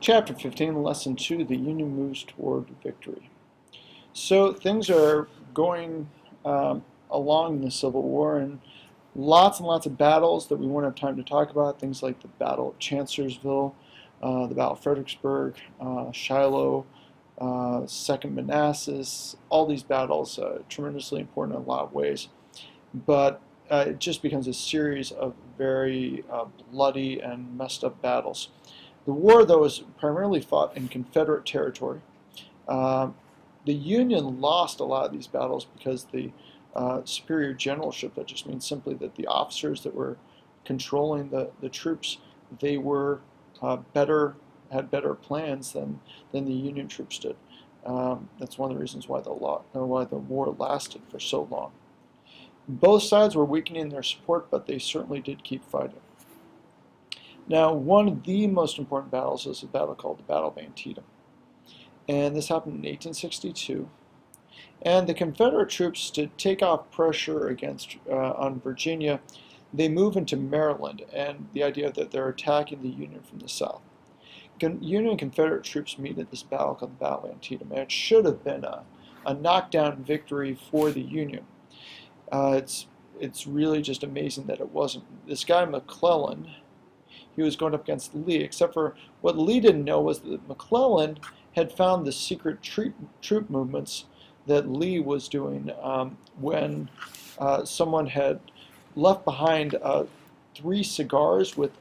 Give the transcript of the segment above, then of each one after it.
Chapter 15, Lesson 2, The Union Moves Toward Victory. So things are going along in the Civil War, and lots of battles that we won't have time to talk about, things like the Battle of Chancellorsville, the Battle of Fredericksburg, Shiloh, Second Manassas, all these battles, tremendously important in a lot of ways. But it just becomes a series of very bloody and messed up battles. The war, though, was primarily fought in Confederate territory. The Union lost a lot of these battles because the superior generalship, that just means simply that the officers that were controlling the troops, they were had better plans than the Union troops did. That's one of the reasons why the war lasted for so long. Both sides were weakening their support, but they certainly did keep fighting. Now, one of the most important battles is a battle called the Battle of Antietam. And this happened in 1862. And the Confederate troops, to take off pressure on Virginia, they move into Maryland, and the idea that they're attacking the Union from the south. Union and Confederate troops meet at this battle called the Battle of Antietam, and it should have been a knockdown victory for the Union. It's really just amazing that it wasn't. This guy McClellan, he was going up against Lee, except for what Lee didn't know was that McClellan had found the secret troop movements that Lee was doing when someone had left behind 3 cigars with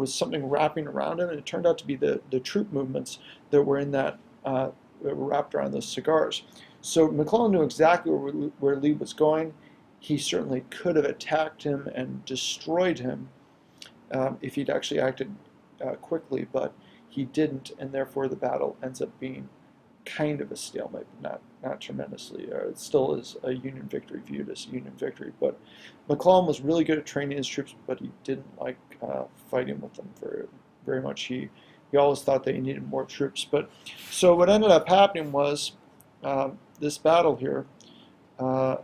something wrapping around them, and it turned out to be the troop movements that were in that that were wrapped around those cigars. So McClellan knew exactly where Lee was going. He certainly could have attacked him and destroyed him if he'd actually acted quickly, but he didn't, and therefore the battle ends up being kind of a stalemate, but not tremendously. It still is a Union victory, viewed as a Union victory, but McClellan was really good at training his troops, but he didn't like fighting with them very much. He always thought that he needed more troops. But so what ended up happening was this battle here. The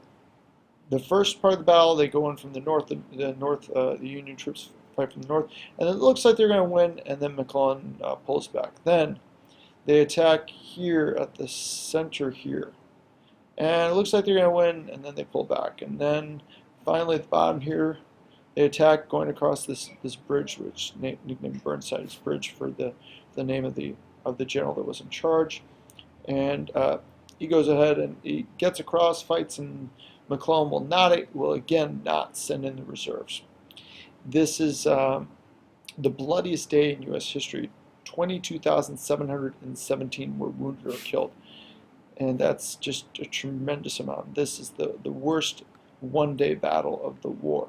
first part of the battle, they go in from the north. The Union troops fight from the north, and it looks like they're going to win. And then McClellan pulls back. Then they attack here at the center here, and it looks like they're going to win. And then they pull back. And then finally at the bottom here, they attack going across this bridge, which nicknamed Burnside's Bridge for the name of the general that was in charge. And he goes ahead and he gets across, fights, and McClellan will again not send in the reserves. This is the bloodiest day in U.S. history. 22,717 were wounded or killed, and that's just a tremendous amount. This is the worst one-day battle of the war.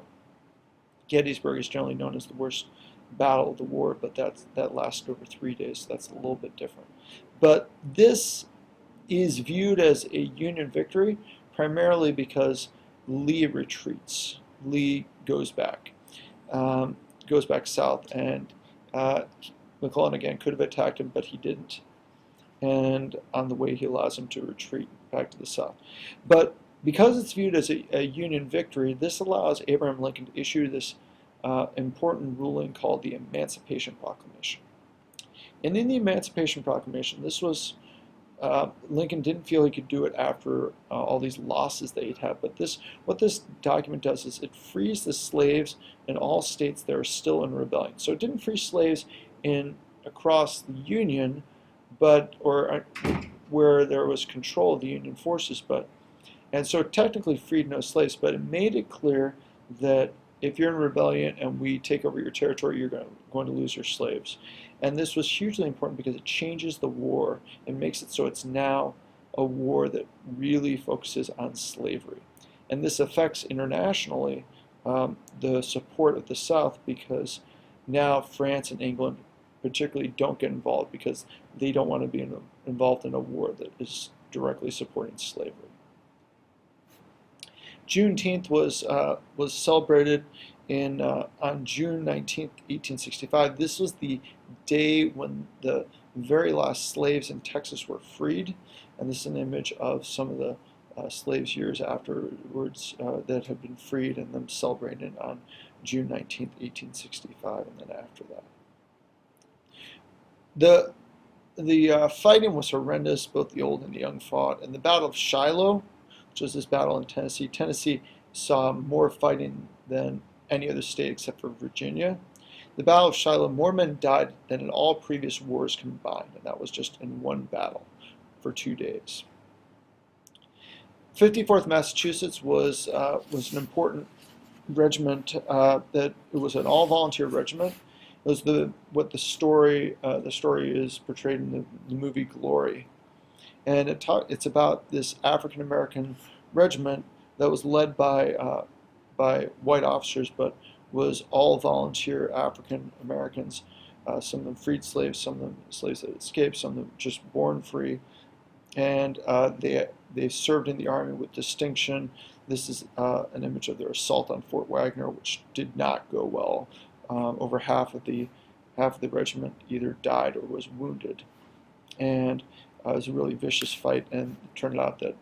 Gettysburg is generally known as the worst battle of the war, but that lasted over 3 days, so that's a little bit different. But this is viewed as a Union victory, primarily because Lee retreats. Lee goes back south, and McClellan again could have attacked him, but he didn't. And on the way, he allows him to retreat back to the south. But because it's viewed as a Union victory, this allows Abraham Lincoln to issue this important ruling called the Emancipation Proclamation. And in the Emancipation Proclamation, this was Lincoln didn't feel he could do it after all these losses that he'd had. But what this document does is it frees the slaves in all states that are still in rebellion. So it didn't free slaves across the Union, or where there was control of the Union forces, and so it technically freed no slaves, but it made it clear that if you're in rebellion and we take over your territory, you're going to lose your slaves. And this was hugely important because it changes the war and makes it so it's now a war that really focuses on slavery. And this affects internationally the support of the South, because now France and England particularly don't get involved because they don't want to be involved in a war that is directly supporting slavery. Juneteenth was celebrated on June 19th, 1865. This was the day when the very last slaves in Texas were freed, and this is an image of some of the slaves years afterwards that had been freed, and them celebrating on June 19th, 1865, and then after that. The the fighting was horrendous. Both the old and the young fought. In the Battle of Shiloh, which was this battle in Tennessee, Tennessee saw more fighting than any other state except for Virginia. The Battle of Shiloh, more men died than in all previous wars combined, and that was just in one battle for 2 days. 54th Massachusetts was an important regiment. That it was an all-volunteer regiment. It was the story is portrayed in the movie Glory, and it's about this African American regiment that was led by white officers, but was all volunteer African Americans. Some of them freed slaves, some of them slaves that escaped, some of them just born free, and they served in the army with distinction. This is an image of their assault on Fort Wagner, which did not go well. Over half of the regiment either died or was wounded, and it was a really vicious fight. And it turned out that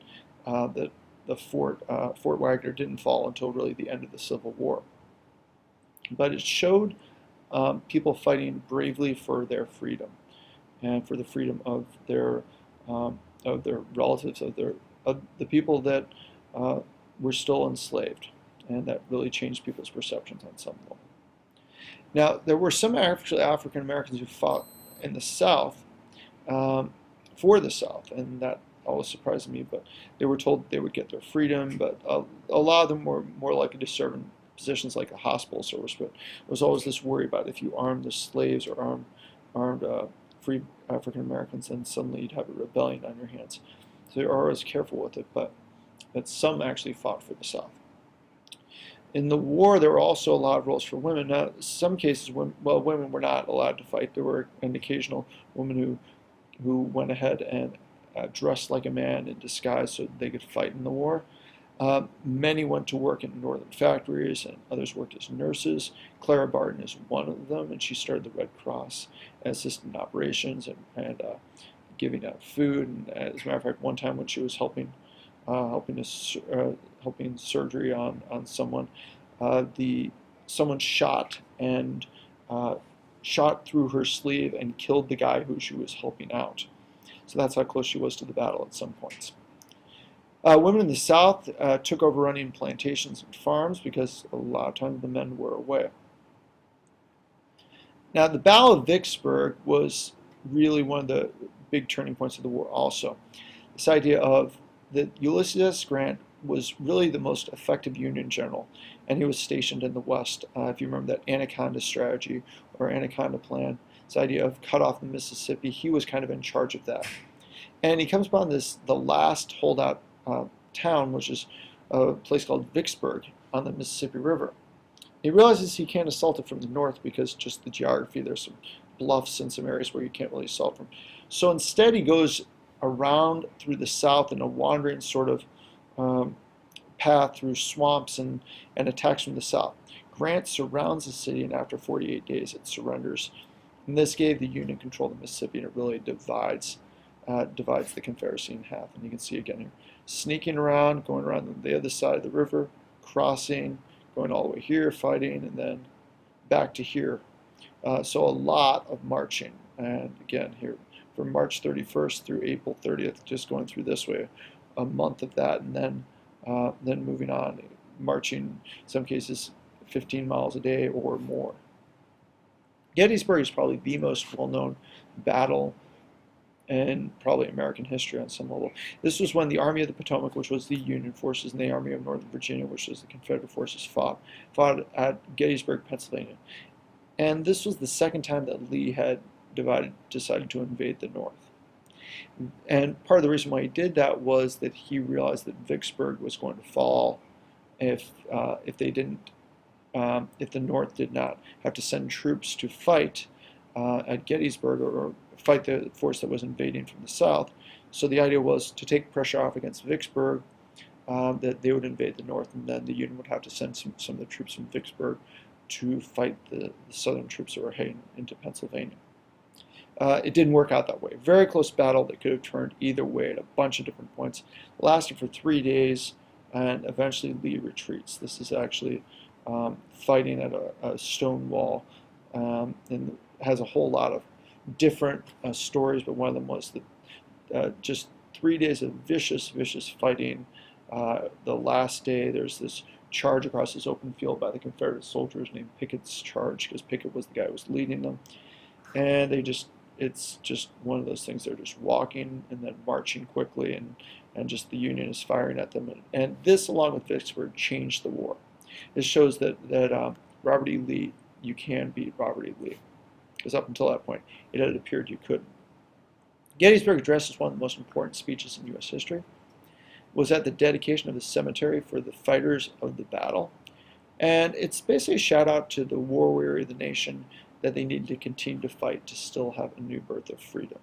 the Fort Wagner didn't fall until really the end of the Civil War. But it showed people fighting bravely for their freedom and for the freedom of their relatives, of the people that were still enslaved, and that really changed people's perceptions on some level. Now, there were some actually African Americans who fought in the South for the South, and that always surprised me. But they were told they would get their freedom, but a lot of them were more likely to serve in positions like a hospital service. But there was always this worry about if you armed the slaves or armed free African Americans, then suddenly you'd have a rebellion on your hands. So they were always careful with it, but some actually fought for the South. In the war, there were also a lot of roles for women. Now, in some cases, women were not allowed to fight. There were an occasional woman who went ahead and dressed like a man in disguise so they could fight in the war. Many went to work in northern factories, and others worked as nurses. Clara Barton is one of them, and she started the Red Cross and assisted in operations and giving out food. And as a matter of fact, one time when she was helping surgery on someone, someone shot through her sleeve and killed the guy who she was helping out. So that's how close she was to the battle at some points. Women in the South took over running plantations and farms because a lot of times the men were away. Now, the Battle of Vicksburg was really one of the big turning points of the war also. This idea of that Ulysses S. Grant was really the most effective Union general, and he was stationed in the West. If you remember that Anaconda strategy or Anaconda plan, this idea of cut off the Mississippi, he was kind of in charge of that. And he comes upon the last holdout town, which is a place called Vicksburg on the Mississippi River. He realizes he can't assault it from the north because just the geography, there's some bluffs and some areas where you can't really assault from. So instead he goes around through the south in a wandering sort of path through swamps and attacks from the south. Grant surrounds the city, and after 48 days it surrenders. And this gave the Union control of the Mississippi, and it really divides the Confederacy in half. And you can see again here, sneaking around, going around the other side of the river, crossing, going all the way here, fighting, and then back to here. So a lot of marching. And again here, from March 31st through April 30th, just going through this way, a month of that, and then moving on, marching, in some cases, 15 miles a day or more. Gettysburg is probably the most well-known battle in probably American history on some level. This was when the Army of the Potomac, which was the Union forces, and the Army of Northern Virginia, which was the Confederate forces, fought at Gettysburg, Pennsylvania. And this was the second time that Lee had decided to invade the North. And part of the reason why he did that was that he realized that Vicksburg was going to fall if the North did not have to send troops to fight at Gettysburg or fight the force that was invading from the south. So the idea was to take pressure off against Vicksburg, that they would invade the North, and then the Union would have to send some of the troops from Vicksburg to fight the southern troops that were heading into Pennsylvania. It didn't work out that way. Very close battle that could have turned either way at a bunch of different points. It lasted for 3 days, and eventually Lee retreats. This is actually fighting at a stone wall, and has a whole lot of different stories, but one of them was that just 3 days of vicious, vicious fighting. The last day, there's this charge across this open field by the Confederate soldiers named Pickett's Charge, because Pickett was the guy who was leading them. And it's just one of those things. They're just walking and then marching quickly, and just the Union is firing at them. And this, along with Vicksburg, changed the war. It shows that Robert E. Lee, you can beat Robert E. Lee, because up until that point, it had appeared you couldn't. Gettysburg Address is one of the most important speeches in U.S. history. It was at the dedication of the cemetery for the fighters of the battle. And it's basically a shout out to the war weary of the nation that they need to continue to fight to still have a new birth of freedom.